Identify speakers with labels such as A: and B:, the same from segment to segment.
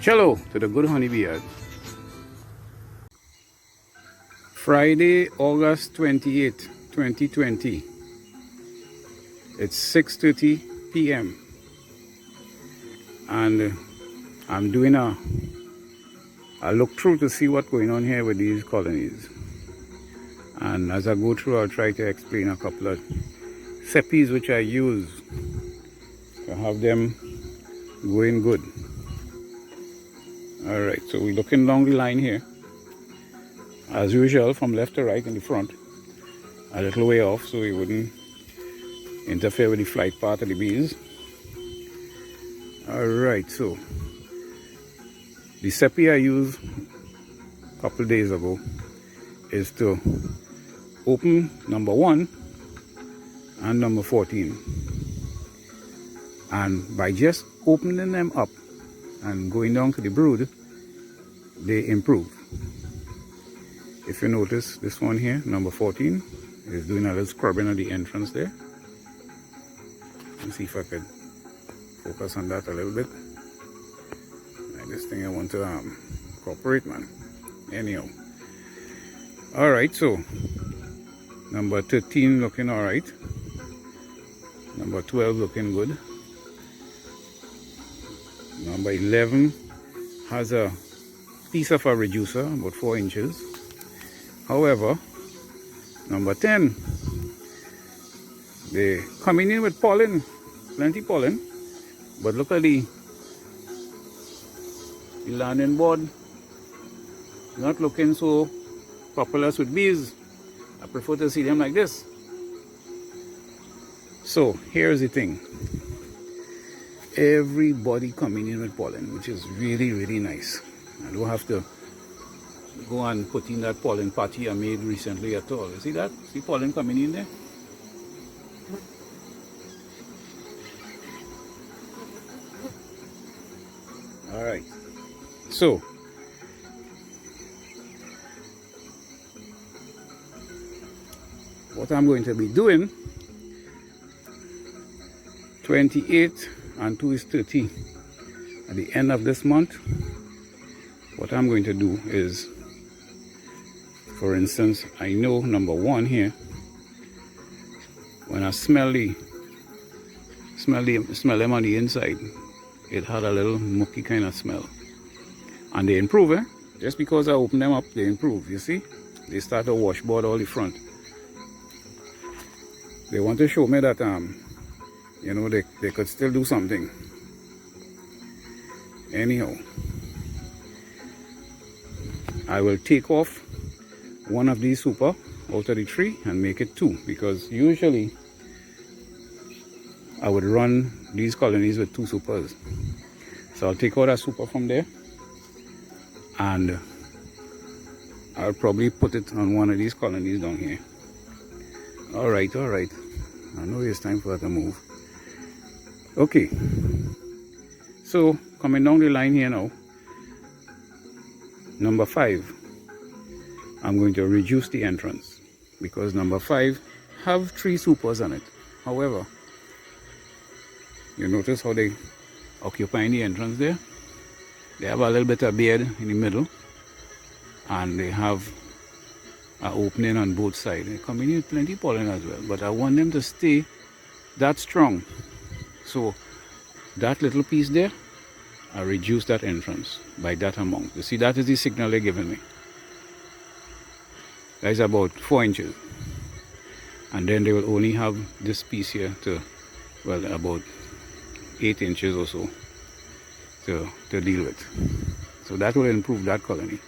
A: Cello to the good honeybee yard. Friday, August 28, 2020. It's 6:30 p.m. and I'm doing a look through to see what's going on here with these colonies. And as I go through, I'll try to explain a couple of recipes which I use to have them going good. Alright, so we're looking along the line here. As usual, from left to right in the front. A little way off so we wouldn't interfere with the flight path of the bees. Alright, so the recipe I used a couple days ago is to open number 1 and number 14. And by just opening them up and going down to the brood, they improve. If you notice this one here, number 14, is doing a little scrubbing at the entrance there. Let's see if I could focus on that a little bit. This thing I want to cooperate, man. Anyhow. Alright, so number 13 looking alright. Number 12 looking good. Number 11 has a piece of a reducer, about 4 inches. However, number 10, they coming in with pollen, plenty pollen, but look at the landing board, not looking so populous with bees. I prefer to see them like this. So here's the thing. Everybody coming in with pollen, which is really, really nice. I don't have to go and put in that pollen patty I made recently at all. You see that? See pollen coming in there? Alright. So what I'm going to be doing, 28 and 2 is 30. At the end of this month, what I'm going to do is, for instance, I know number 1 here, when I smell them on the inside, it had a little mucky kind of smell. And they improve, eh? Just because I open them up, they improve, you see? They start to washboard all the front. They want to show me that, you know, they could still do something. Anyhow, I will take off one of these super out of the tree and make it 2, because usually I would run these colonies with 2 supers. So I'll take out a super from there and I'll probably put it on one of these colonies down here. Alright, alright. I know it's time for that to move. Okay. So coming down the line here now, number 5, I'm going to reduce the entrance because number 5 have 3 supers on it. However, you notice how they occupying the entrance there? They have a little bit of beard in the middle and they have an opening on both sides. They come in with plenty pollen as well, but I want them to stay that strong. So that little piece there, I reduce that entrance by that amount. You see, that is the signal they're giving me. That is about 4 inches. And then they will only have this piece here to, well, about 8 inches or so to deal with. So that will improve that colony.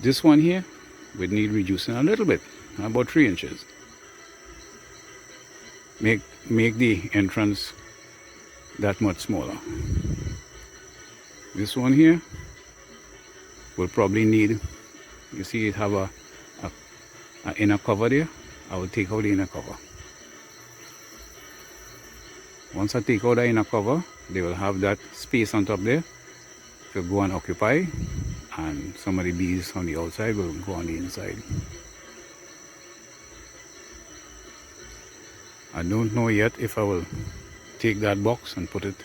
A: This one here would need reducing a little bit, about 3 inches. Make the entrance that much smaller. This one here will probably need, you see it have a inner cover there. I will take out the inner cover. Once I take out the inner cover, they will have that space on top there to go and occupy, and some of the bees on the outside will go on the inside. I don't know yet if I will take that box and put it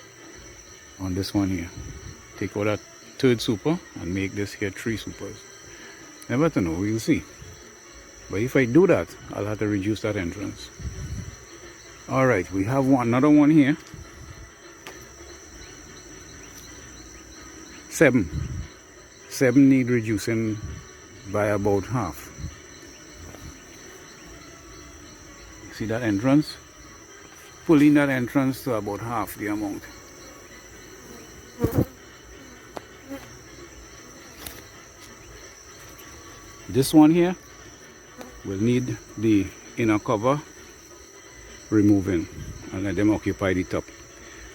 A: on this one here. Take out that third super and make this here 3 supers. Never to know, we'll see. But if I do that, I'll have to reduce that entrance. Alright, we have another one here. 7 need reducing by about half. See that entrance? Pulling that entrance to about half the amount. This one here will need the inner cover removing and let them occupy the top,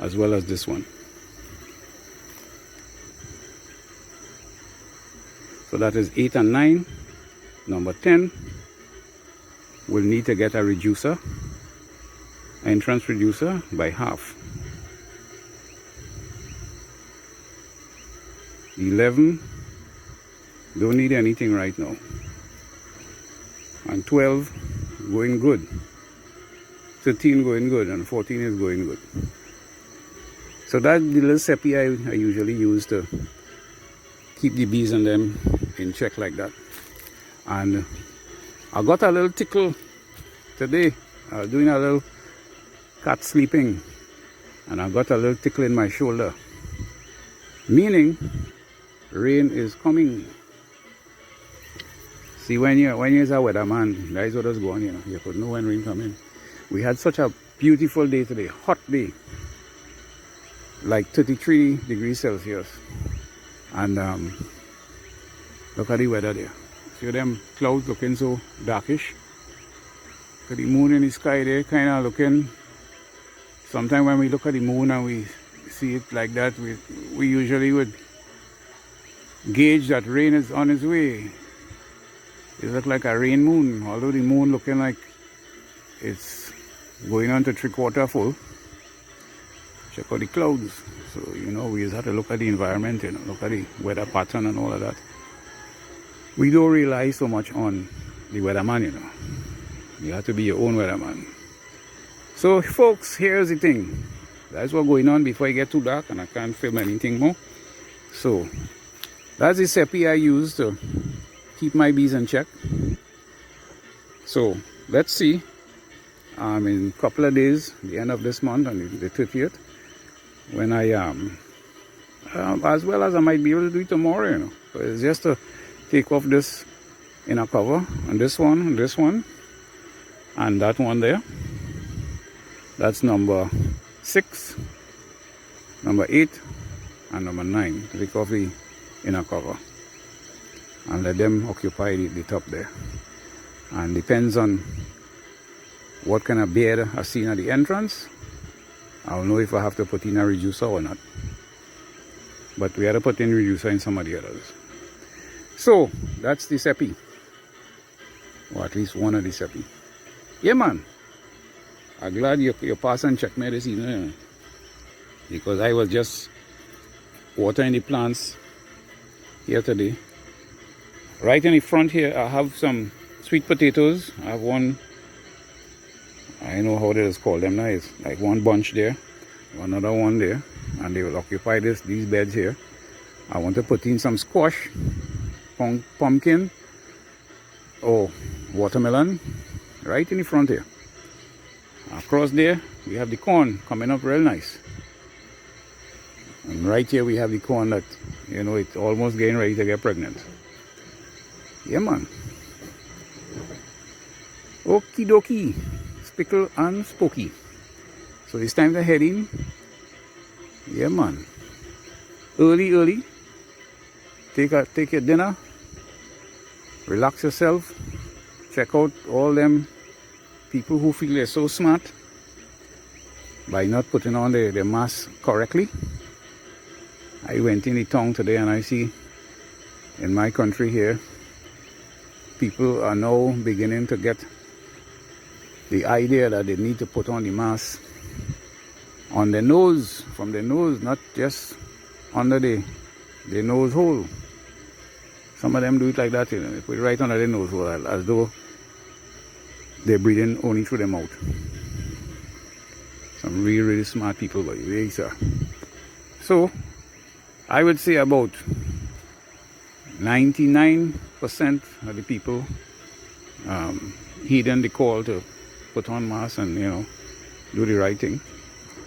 A: as well as this one. So that is 8 and 9. Number 10 will need to get a reducer, entrance reducer, by half. 11 don't need anything right now, and 12 going good, 13 going good, and 14 is going good. So that's the little seppi I usually use to keep the bees and them in check like that. And I got a little tickle today. I was doing a little cat sleeping, and I got a little tickle in my shoulder, meaning rain is coming. See, when you're a weatherman, that is what is going on. You could know when rain coming. We had such a beautiful day today, hot day, like 33 degrees Celsius. And look at the weather there. See them clouds looking so darkish. Look at the moon in the sky there, kind of looking. Sometimes when we look at the moon and we see it like that, we usually would gauge that rain is on its way. It looks like a rain moon, although the moon looking like it's going on to 3/4 full. Check out the clouds. So, you know, we just have to look at the environment, you know, look at the weather pattern and all of that. We don't rely so much on the weatherman, you know. You have to be your own weatherman. So, folks, here's the thing. That's what's going on before it gets too dark and I can't film anything more. So, that's the seppi I use to keep my bees in check. So, let's see. In a couple of days, the end of this month, on the 30th, when I as well as I might be able to do it tomorrow, you know. But it's just to take off this inner cover, and this one, and that one there. That's number 6, number 8, and number 9. Take off the inner cover and let them occupy the top there. And depends on what kind of beard I see at the entrance, I'll know if I have to put in a reducer or not. But we had to put in reducer in some of the others. So that's the seppi, or at least one of the seppi. Yeah, man. I'm glad you pass and check me this evening, because I was just watering the plants here today. Right in the front here, I have some sweet potatoes. I have one. I know how they call them now. It's like one bunch there, another one there, and they will occupy these beds here. I want to put in some squash, pumpkin, or watermelon, right in the front here. Across there, we have the corn coming up real nice. And right here, we have the corn that, you know, it's almost getting ready to get pregnant. Yeah, man. Okie dokie. Pickle and spooky. So it's time to head in. Yeah, man. Early. Take your dinner. Relax yourself. Check out all them people who feel they're so smart by not putting on their mask correctly. I went in the town today and I see in my country here, people are now beginning to get the idea that they need to put on the mask on the nose, from the nose, not just under the nose hole. Some of them do it like that, you know, they put it right under the nose hole, as though they're breathing only through their mouth. Some really, really smart people, but yes, sir. So, I would say about 99% of the people heeding the call to put on masks and, you know, do the right thing.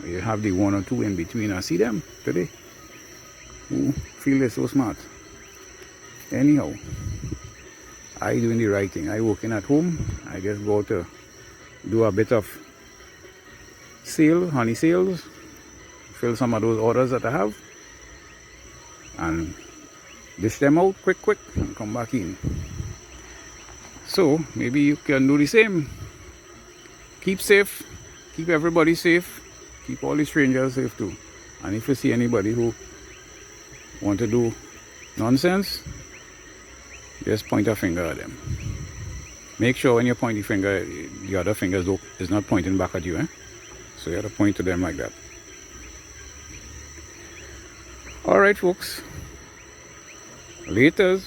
A: You have the one or two in between. I see them today who feel they're so smart. Anyhow, I doing the right thing. I working at home. I just go to do a bit of honey sales, fill some of those orders that I have, and dish them out quick and come back in. So maybe you can do the same. Keep safe, keep everybody safe, keep all the strangers safe too. And if you see anybody who want to do nonsense, just point a finger at them. Make sure when you point the finger, the other finger is not pointing back at you. So you have to point to them like that. Alright folks, laters.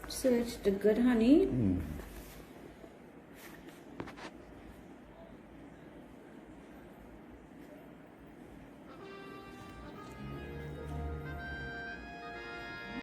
B: Search the good honey.